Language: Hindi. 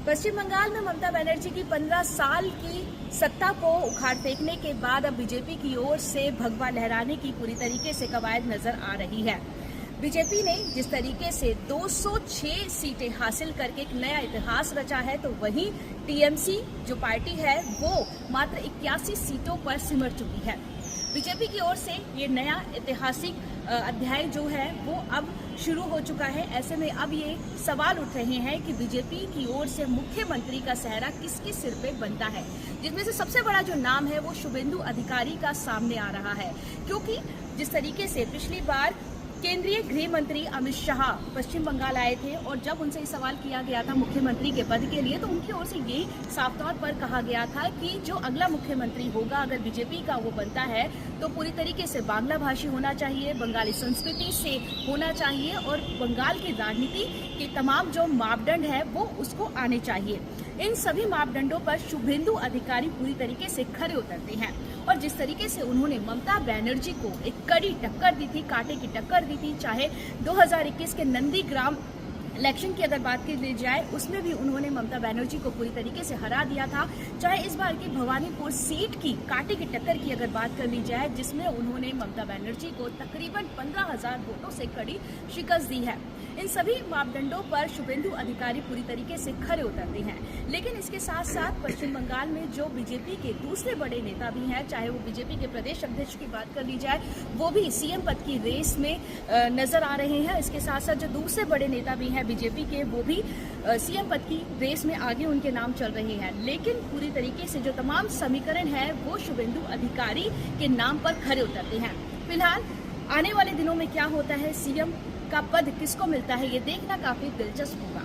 पश्चिम बंगाल में ममता बनर्जी की 15 साल की सत्ता को उखाड़ फेंकने के बाद अब बीजेपी की ओर से भगवा लहराने की पूरी तरीके से कवायद नजर आ रही है। बीजेपी ने जिस तरीके से 206 सीटें हासिल करके एक नया इतिहास रचा है, तो वहीं टीएमसी जो पार्टी है वो मात्र 81 सीटों पर सिमट चुकी है। बीजेपी की ओर से ये नया ऐतिहासिक अध्याय जो है वो अब शुरू हो चुका है। ऐसे में अब ये सवाल उठ रहे हैं कि बीजेपी की ओर से मुख्यमंत्री का सेहरा किसके सिर पे बनता है, जिसमें से सबसे बड़ा जो नाम है वो शुभेंदु अधिकारी का सामने आ रहा है। क्योंकि जिस तरीके से पिछली बार केंद्रीय गृह मंत्री अमित शाह पश्चिम बंगाल आए थे और जब उनसे सवाल किया गया था मुख्यमंत्री के पद के लिए, तो उनकी ओर से यही साफ तौर पर कहा गया था कि जो अगला मुख्यमंत्री होगा, अगर बीजेपी का वो बनता है तो पूरी तरीके से बांग्ला भाषी होना चाहिए, बंगाली संस्कृति से होना चाहिए और बंगाल की राजनीति के तमाम जो मापदंड है वो उसको आने चाहिए। इन सभी मापदंडों पर शुभेंदु अधिकारी पूरी तरीके से खरे उतरते हैं और जिस तरीके से उन्होंने ममता बनर्जी को एक कड़ी टक्कर दी थी, कांटे की टक्कर दी थी, चाहे 2021 के नंदीग्राम इलेक्शन की अगर बात की जाए उसमें भी उन्होंने ममता बनर्जी को पूरी तरीके से हरा दिया था, चाहे इस बार की भवानीपुर सीट की कांटे की टक्कर की अगर बात कर ली जाए जिसमें उन्होंने ममता बनर्जी को तकरीबन 15,000 वोटों से कड़ी शिकस्त दी है। इन सभी मापदंडों पर शुभेंदु अधिकारी पूरी तरीके से खरे उतरते हैं। लेकिन इसके साथ साथ पश्चिम बंगाल में जो बीजेपी के दूसरे बड़े नेता भी हैं, चाहे वो बीजेपी के प्रदेश अध्यक्ष की बात कर ली जाए, वो भी सीएम पद की रेस में नजर आ रहे हैं। इसके साथ साथ जो दूसरे बड़े नेता भी हैं बीजेपी के, वो भी सीएम पद की रेस में आगे उनके नाम चल रहे हैं। लेकिन पूरी तरीके से जो तमाम समीकरण है वो शुभेंदु अधिकारी के नाम पर खरे उतरते हैं। फिलहाल आने वाले दिनों में क्या होता है, सीएम का पद किसको मिलता है, ये देखना काफी दिलचस्प होगा।